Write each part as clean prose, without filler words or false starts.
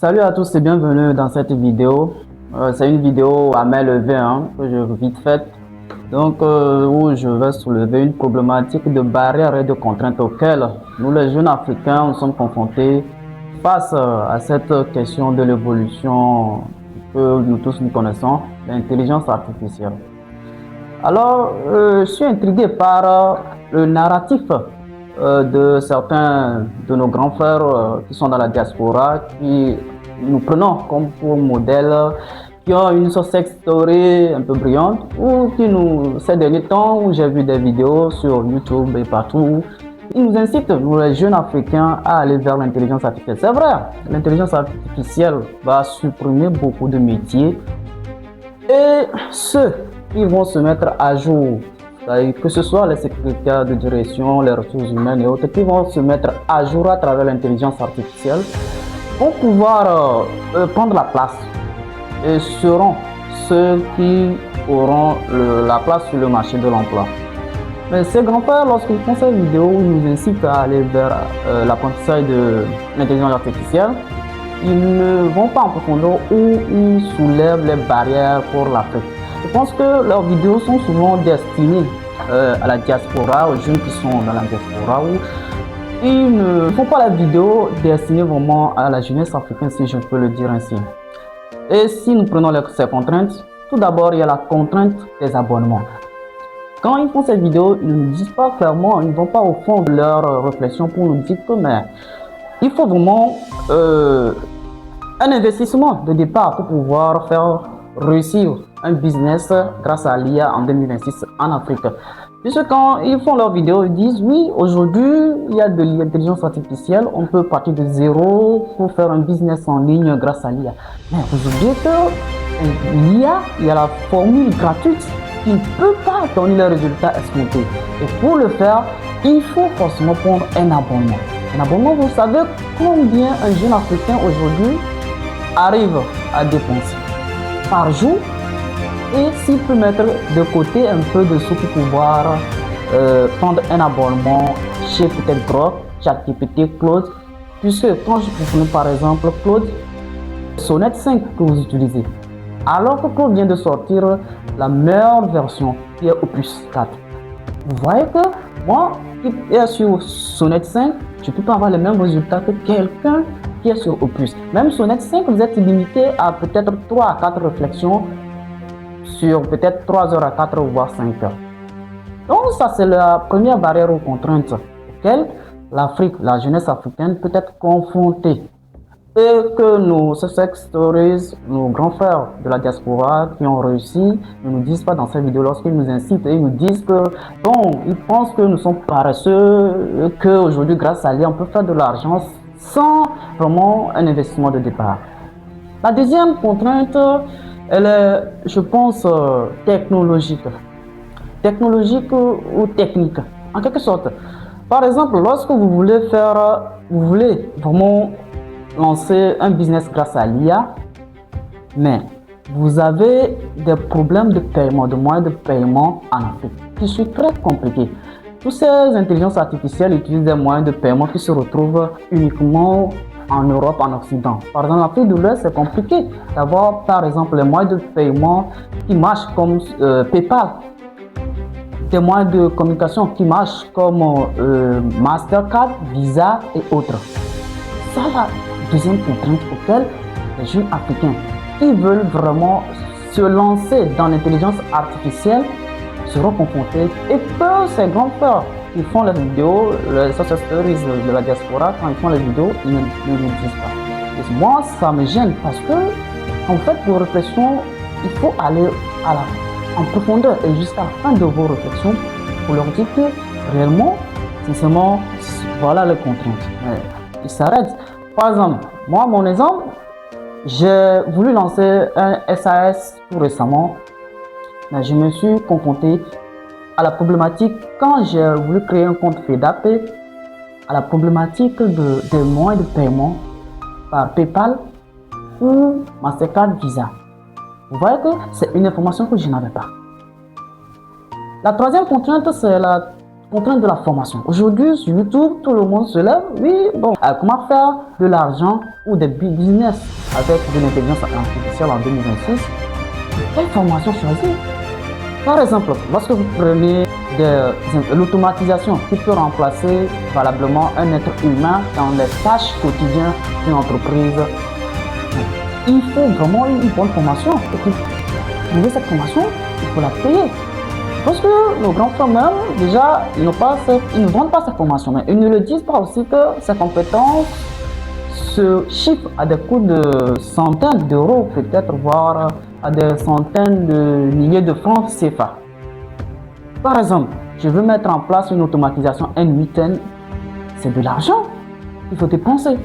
Salut à tous et bienvenue dans cette vidéo. C'est une vidéo à main levée que je vite faite. Donc où je vais soulever une problématique de barrières et de contraintes auxquelles nous les jeunes africains nous sommes confrontés face à cette question de l'évolution que nous tous nous connaissons, l'intelligence artificielle. Alors je suis intrigué par le narratif de certains de nos grands frères qui sont dans la diaspora, qui nous prenons comme pour modèle, qui ont une success story un peu brillante, ou qui nous, ces derniers temps, où j'ai vu des vidéos sur YouTube et partout, ils nous incitent, nous les jeunes africains, à aller vers l'intelligence artificielle. C'est vrai, l'intelligence artificielle va supprimer beaucoup de métiers, et ceux qui vont se mettre à jour, que ce soit les secrétaires de direction, les ressources humaines et autres, qui vont se mettre à jour à travers l'intelligence artificielle, vont pouvoir prendre la place et seront ceux qui auront la place sur le marché de l'emploi. Mais ces grands-pères, lorsqu'ils font ces vidéos, ils nous incitent à aller vers l'apprentissage de l'intelligence artificielle. Ils ne vont pas en profondeur où ils soulèvent les barrières pour l'Afrique. Je pense que leurs vidéos sont souvent destinées à la diaspora, aux jeunes qui sont dans la diaspora, où ils ne font pas la vidéo destinée vraiment à la jeunesse africaine, si je peux le dire ainsi. Et si nous prenons ces contraintes, tout d'abord, il y a la contrainte des abonnements. Quand ils font ces vidéos, ils ne disent pas clairement, ils ne vont pas au fond de leur réflexion pour nous dire que mais, il faut vraiment un investissement de départ pour pouvoir faire réussir un business grâce à l'IA en 2026 en Afrique. Puisque quand ils font leurs vidéos, ils disent oui, aujourd'hui il y a de l'intelligence artificielle, on peut partir de zéro pour faire un business en ligne grâce à l'IA. Mais vous oubliez que l'IA, il y a la formule gratuite qui ne peut pas donner les résultats escomptés. Et pour le faire, il faut forcément prendre un abonnement. Un abonnement, vous savez combien un jeune africain aujourd'hui arrive à dépenser par jour, et s'il peut mettre de côté un peu de sous pour pouvoir prendre un abonnement chez peut-être Grok, ChatGPT, Claude, puisque quand je vous prends par exemple Claude, Sonnet 5 que vous utilisez, alors que Claude vient de sortir la meilleure version qui est Opus 4. Vous voyez que moi qui est sur Sonnet 5, je ne peux pas avoir les mêmes résultats que quelqu'un qui est sur Opus. Même Sonnet 5, vous êtes limité à peut-être 3 à 4 réflexions sur peut-être 3 heures à 4 voire 5 heures. Donc ça c'est la première barrière aux contraintes auxquelles l'Afrique, la jeunesse africaine peut être confrontée. Et que nos success stories, nos grands frères de la diaspora qui ont réussi, ne nous disent pas dans cette vidéo lorsqu'ils nous incitent et ils nous disent que bon, ils pensent que nous sommes paresseux, qu'aujourd'hui grâce à l'IA on peut faire de l'argent sans vraiment un investissement de départ. La deuxième contrainte, elle est, je pense, technologique. Technologique ou technique, en quelque sorte. Par exemple, lorsque vous voulez vraiment lancer un business grâce à l'IA, mais vous avez des problèmes de paiement, de moyens de paiement en Afrique, qui sont très compliqués. Toutes ces intelligences artificielles utilisent des moyens de paiement qui se retrouvent uniquement en Europe, en Occident. Par exemple, en Afrique de l'Ouest, c'est compliqué d'avoir, par exemple, les moyens de paiement qui marchent comme PayPal, des moyens de communication qui marchent comme Mastercard, Visa et autres. Ça, la deuxième contrainte auquel les jeunes africains qui veulent vraiment se lancer dans l'intelligence artificielle seront confrontés, et que ces grands frères qui font les vidéos, les success stories de la diaspora, quand ils font les vidéos, ils ne le disent pas. Et moi, ça me gêne parce que, en fait, vos réflexions, il faut aller en profondeur et jusqu'à la fin de vos réflexions pour leur dire que réellement, sincèrement, voilà les contraintes. Mais ils s'arrêtent. Par exemple, moi, mon exemple, j'ai voulu lancer un SAS tout récemment, mais je me suis confronté à la problématique quand j'ai voulu créer un compte FEDAP, à la problématique des moyens de paiement par PayPal ou Mastercard Visa. Vous voyez que c'est une information que je n'avais pas. La troisième contrainte, c'est la contrainte de la formation. Aujourd'hui, sur YouTube, tout le monde se lève. Oui, bon, comment faire de l'argent ou des business avec de l'intelligence artificielle en 2026? Quelle formation choisir? Par exemple, lorsque vous prenez l'automatisation qui peut remplacer valablement un être humain dans les tâches quotidiennes d'une entreprise, il faut vraiment une bonne formation. Et pour trouver cette formation, il faut la payer. Parce que nos grands frères même, déjà, ils ne vendent pas cette formation, mais ils ne le disent pas aussi que ces compétences se chiffrent à des coûts de centaines d'euros, peut-être, voire à des centaines de milliers de francs CFA. Par exemple, je veux mettre en place une automatisation N8N, c'est de l'argent, il faut dépenser,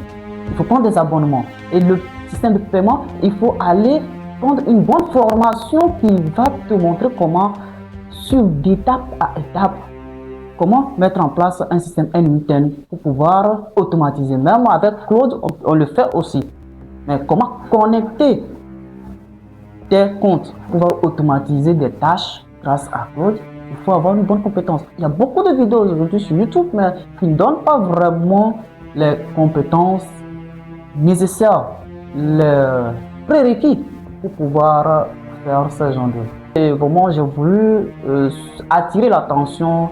il faut prendre des abonnements. Et le système de paiement, il faut aller prendre une bonne formation qui va te montrer comment, sur d'étape à étape, comment mettre en place un système N8N pour pouvoir automatiser. Même avec Claude, on le fait aussi. Mais comment connecter tes comptes pour pouvoir automatiser des tâches grâce à Claude? Il faut avoir une bonne compétence. Il y a beaucoup de vidéos aujourd'hui sur YouTube, mais qui ne donnent pas vraiment les compétences nécessaires, les prérequis pour pouvoir faire ce genre de choses. Et vraiment, j'ai voulu attirer l'attention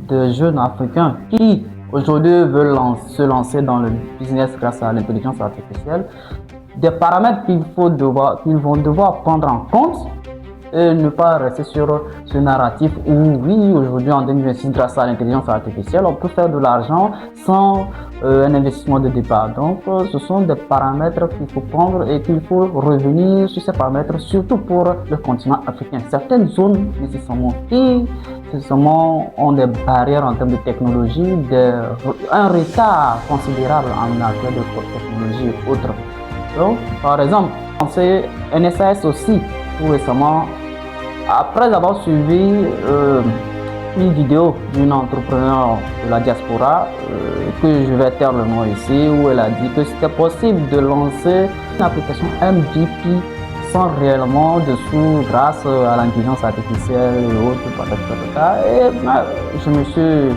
des jeunes Africains qui aujourd'hui veulent se lancer dans le business grâce à l'intelligence artificielle. Des paramètres qu'ils vont devoir prendre en compte et ne pas rester sur ce narratif où oui, aujourd'hui en 2026, grâce à l'intelligence artificielle, on peut faire de l'argent sans un investissement de départ. Donc ce sont des paramètres qu'il faut prendre et qu'il faut revenir sur ces paramètres, surtout pour le continent africain. Certaines zones nécessairement qui ont des barrières en termes de technologie, un retard considérable en matière de technologie et autres. Donc, par exemple, c'est NSAS aussi, tout récemment, après avoir suivi une vidéo d'une entrepreneur de la diaspora, que je vais taire le nom ici, où elle a dit que c'était possible de lancer une application MVP sans réellement de sous grâce à l'intelligence artificielle et autres. Et je me suis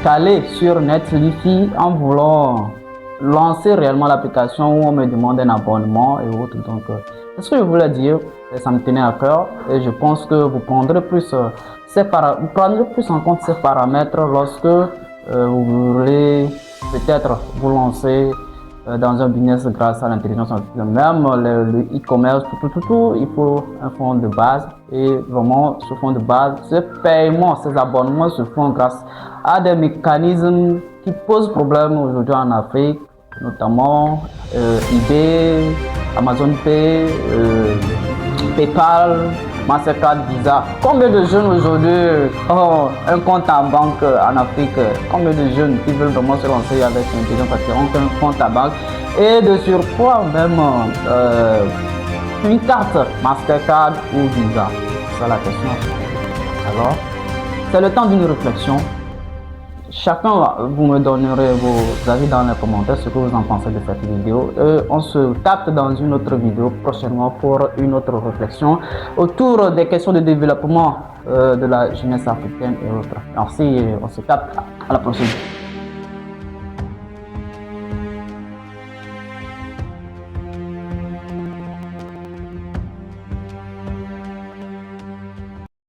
calé sur Netflix en voulant lancer réellement l'application où on me demande un abonnement et autres. Donc, ce que je voulais dire, ça me tenait à cœur et je pense que vous prendrez plus, en compte ces paramètres lorsque vous voulez peut-être vous lancer dans un business grâce à l'intelligence artificielle. Même le e-commerce, tout, il faut un fonds de base et vraiment ce fonds de base, ce paiement, ces abonnements se font grâce à des mécanismes qui posent problème aujourd'hui en Afrique, notamment eBay, Amazon Pay, PayPal, Mastercard, Visa. Combien de jeunes aujourd'hui ont un compte en banque en Afrique? Combien de jeunes qui veulent vraiment se lancer avec l'intelligence artificielle ont un compte en banque et de surcroît même une carte Mastercard ou Visa? C'est ça la question. Alors, c'est le temps d'une réflexion. Chacun, vous me donnerez vos avis dans les commentaires, ce que vous en pensez de cette vidéo. On se capte dans une autre vidéo prochainement pour une autre réflexion autour des questions de développement de la jeunesse africaine et autres. Merci et on se capte à la prochaine.